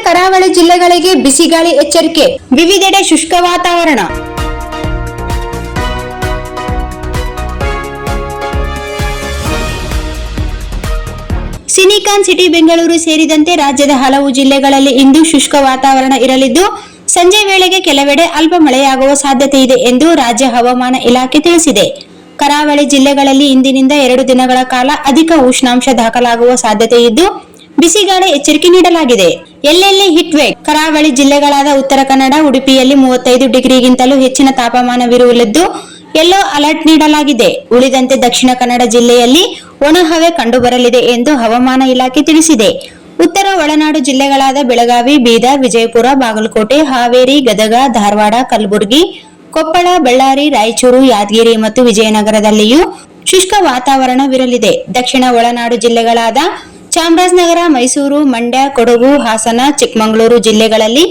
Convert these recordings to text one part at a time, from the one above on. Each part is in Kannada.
ಕರಾವಳಿ ಜಿಲ್ಲೆಗಳಿಗೆ ಬಿಸಿಗಾಳಿ ಎಚ್ಚರಿಕೆ, ವಿವಿಧೆಡೆ ಶುಷ್ಕ ವಾತಾವರಣ. ಸಿಲಿಕಾನ್ ಸಿಟಿ ಬೆಂಗಳೂರು ಸೇರಿದಂತೆ ರಾಜ್ಯದ ಹಲವು ಜಿಲ್ಲೆಗಳಲ್ಲಿ ಇಂದು ಶುಷ್ಕ ವಾತಾವರಣ ಇರಲಿದ್ದು, ಸಂಜೆ ವೇಳೆಗೆ ಕೆಲವೆಡೆ ಅಲ್ಪ ಮಳೆಯಾಗುವ ಸಾಧ್ಯತೆ ಇದೆ ಎಂದು ರಾಜ್ಯ ಹವಾಮಾನ ಇಲಾಖೆ ತಿಳಿಸಿದೆ. ಕರಾವಳಿ ಜಿಲ್ಲೆಗಳಲ್ಲಿ ಇಂದಿನಿಂದ 2 ದಿನಗಳ ಕಾಲ ಅಧಿಕ ಉಷ್ಣಾಂಶ ದಾಖಲಾಗುವ ಸಾಧ್ಯತೆ ಇದ್ದು, ಬಿಸಿಗಾಳಿ ಎಚ್ಚರಿಕೆ ನೀಡಲಾಗಿದೆ. ಎಲ್ಲೆಲ್ಲಿ ಹೀಟ್ ವೇವ್. ಕರಾವಳಿ ಜಿಲ್ಲೆಗಳಾದ ಉತ್ತರ ಕನ್ನಡ, ಉಡುಪಿಯಲ್ಲಿ 35 ಡಿಗ್ರಿಗಿಂತಲೂ ಹೆಚ್ಚಿನ ತಾಪಮಾನವಿರಲಿದ್ದು ಯೆಲ್ಲೋ ಅಲರ್ಟ್ ನೀಡಲಾಗಿದೆ. ಉಳಿದಂತೆ ದಕ್ಷಿಣ ಕನ್ನಡ ಜಿಲ್ಲೆಯಲ್ಲಿ ಒಣಹವೆ ಕಂಡುಬರಲಿದೆ ಎಂದು ಹವಾಮಾನ ಇಲಾಖೆ ತಿಳಿಸಿದೆ. ಉತ್ತರ ಒಳನಾಡು ಜಿಲ್ಲೆಗಳಾದ ಬೆಳಗಾವಿ, ಬೀದರ್, ವಿಜಯಪುರ, ಬಾಗಲಕೋಟೆ, ಹಾವೇರಿ, ಗದಗ, ಧಾರವಾಡ, ಕಲಬುರಗಿ, ಕೊಪ್ಪಳ, ಬಳ್ಳಾರಿ, ರಾಯಚೂರು, ಯಾದಗಿರಿ ಮತ್ತು ವಿಜಯನಗರದಲ್ಲಿಯೂ ಶುಷ್ಕ ವಾತಾವರಣವಿರಲಿದೆ. ದಕ್ಷಿಣ ಒಳನಾಡು ಜಿಲ್ಲೆಗಳಾದ ಚಾಮರಾಜನಗರ, ಮೈಸೂರು, ಮಂಡ್ಯ, ಕೊಡಗು, ಹಾಸನ, ಚಿಕ್ಕಮಗಳೂರು ಜಿಲ್ಲೆಗಳಲ್ಲಿ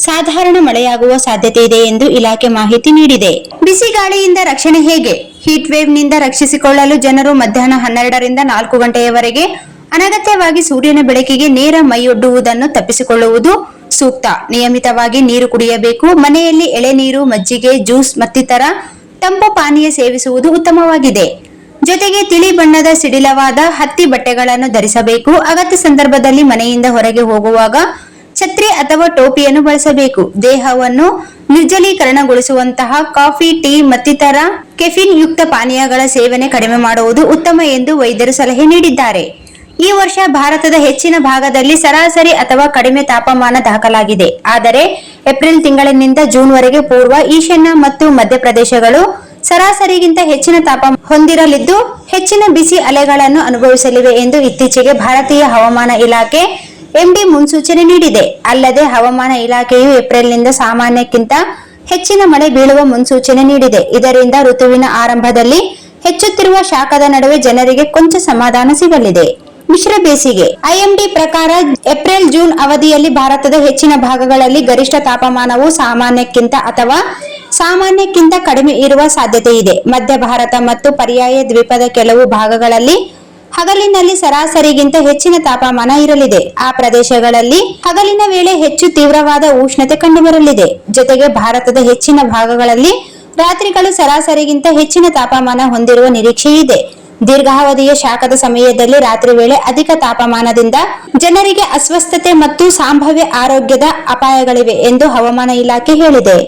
ಸಾಧಾರಣ ಮಳೆಯಾಗುವ ಸಾಧ್ಯತೆ ಇದೆ ಎಂದು ಇಲಾಖೆ ಮಾಹಿತಿ ನೀಡಿದೆ. ಬಿಸಿ ಗಾಳಿಯಿಂದ ರಕ್ಷಣೆ ಹೇಗೆ? ಹೀಟ್ ವೇವ್ ನಿಂದ ರಕ್ಷಿಸಿಕೊಳ್ಳಲು ಜನರು ಮಧ್ಯಾಹ್ನ 12ರಿಂದ 4 ಗಂಟೆಯವರೆಗೆ ಅನಗತ್ಯವಾಗಿ ಸೂರ್ಯನ ಬೆಳಕಿಗೆ ನೇರ ಮೈಯೊಡ್ಡುವುದನ್ನು ತಪ್ಪಿಸಿಕೊಳ್ಳುವುದು ಸೂಕ್ತ. ನಿಯಮಿತವಾಗಿ ನೀರು ಕುಡಿಯಬೇಕು. ಮನೆಯಲ್ಲಿ ಎಳೆನೀರು, ಮಜ್ಜಿಗೆ, ಜ್ಯೂಸ್ ಮತ್ತಿತರ ತಂಪು ಪಾನೀಯ ಸೇವಿಸುವುದು ಉತ್ತಮವಾಗಿದೆ. ಜೊತೆಗೆ ತಿಳಿ ಬಣ್ಣದ ಸಿಡಿಲವಾದ ಹತ್ತಿ ಬಟ್ಟೆಗಳನ್ನು ಧರಿಸಬೇಕು. ಅಗತ್ಯ ಸಂದರ್ಭದಲ್ಲಿ ಮನೆಯಿಂದ ಹೊರಗೆ ಹೋಗುವಾಗ ಛತ್ರಿ ಅಥವಾ ಟೋಪಿಯನ್ನು ಬಳಸಬೇಕು. ದೇಹವನ್ನು ನಿರ್ಜಲೀಕರಣಗೊಳಿಸುವಂತಹ ಕಾಫಿ, ಟೀ ಮತ್ತಿತರ ಕೆಫಿನ್ ಯುಕ್ತ ಪಾನೀಯಗಳ ಸೇವನೆ ಕಡಿಮೆ ಮಾಡುವುದು ಉತ್ತಮ ಎಂದು ವೈದ್ಯರು ಸಲಹೆ ನೀಡಿದ್ದಾರೆ. ಈ ವರ್ಷ ಭಾರತದ ಹೆಚ್ಚಿನ ಭಾಗದಲ್ಲಿ ಸರಾಸರಿ ಅಥವಾ ಕಡಿಮೆ ತಾಪಮಾನ ದಾಖಲಾಗಿದೆ. ಆದರೆ ಏಪ್ರಿಲ್ ತಿಂಗಳಿನಿಂದ ಜೂನ್ ವರೆಗೆ ಪೂರ್ವ, ಈಶಾನ್ಯ ಮತ್ತು ಮಧ್ಯಪ್ರದೇಶಗಳು ಸರಾಸರಿಗಿಂತ ಹೆಚ್ಚಿನ ತಾಪಮಾನ ಹೊಂದಿರಲಿದ್ದು ಹೆಚ್ಚಿನ ಬಿಸಿ ಅಲೆಗಳನ್ನು ಅನುಭವಿಸಲಿವೆ ಎಂದು ಇತ್ತೀಚೆಗೆ ಭಾರತೀಯ ಹವಾಮಾನ ಇಲಾಖೆ ಎಂಡಿ ಮುನ್ಸೂಚನೆ ನೀಡಿದೆ. ಅಲ್ಲದೆ ಹವಾಮಾನ ಇಲಾಖೆಯು ಏಪ್ರಿಲ್ನಿಂದ ಸಾಮಾನ್ಯಕ್ಕಿಂತ ಹೆಚ್ಚಿನ ಮಳೆ ಬೀಳುವ ಮುನ್ಸೂಚನೆ ನೀಡಿದೆ. ಇದರಿಂದ ಋತುವಿನ ಆರಂಭದಲ್ಲಿ ಹೆಚ್ಚುತ್ತಿರುವ ಶಾಖದ ನಡುವೆ ಜನರಿಗೆ ಕೊಂಚ ಸಮಾಧಾನ ಸಿಗಲಿದೆ. ಮಿಶ್ರ ಬೇಸಿಗೆ. ಐಎಂಡಿ ಪ್ರಕಾರ ಏಪ್ರಿಲ್ ಜೂನ್ ಅವಧಿಯಲ್ಲಿ ಭಾರತದ ಹೆಚ್ಚಿನ ಭಾಗಗಳಲ್ಲಿ ಗರಿಷ್ಠ ತಾಪಮಾನವು ಸಾಮಾನ್ಯಕ್ಕಿಂತ ಅಥವಾ ಸಾಮಾನ್ಯಕ್ಕಿಂತ ಕಡಿಮೆ ಇರುವ ಸಾಧ್ಯತೆ ಇದೆ. ಮಧ್ಯ ಭಾರತ ಮತ್ತು ಪರ್ಯಾಯ ದ್ವೀಪದ ಕೆಲವು ಭಾಗಗಳಲ್ಲಿ ಹಗಲಿನಲ್ಲಿ ಸರಾಸರಿಗಿಂತ ಹೆಚ್ಚಿನ ತಾಪಮಾನ ಇರಲಿದೆ. ಆ ಪ್ರದೇಶಗಳಲ್ಲಿ ಹಗಲಿನ ವೇಳೆ ಹೆಚ್ಚು ತೀವ್ರವಾದ ಉಷ್ಣತೆ ಕಂಡುಬರಲಿದೆ. ಜೊತೆಗೆ ಭಾರತದ ಹೆಚ್ಚಿನ ಭಾಗಗಳಲ್ಲಿ ರಾತ್ರಿಗಳು ಸರಾಸರಿಗಿಂತ ಹೆಚ್ಚಿನ ತಾಪಮಾನ ಹೊಂದಿರುವ ನಿರೀಕ್ಷೆ ಇದೆ. ದೀರ್ಘಾವಧಿಯ ಶಾಖದ ಸಮಯದಲ್ಲಿ ರಾತ್ರಿ ವೇಳೆ ಅಧಿಕ ತಾಪಮಾನದಿಂದ ಜನರಿಗೆ ಅಸ್ವಸ್ಥತೆ ಮತ್ತು ಸಂಭಾವ್ಯ ಆರೋಗ್ಯದ ಅಪಾಯಗಳಿವೆ ಎಂದು ಹವಾಮಾನ ಇಲಾಖೆ ಹೇಳಿದೆ.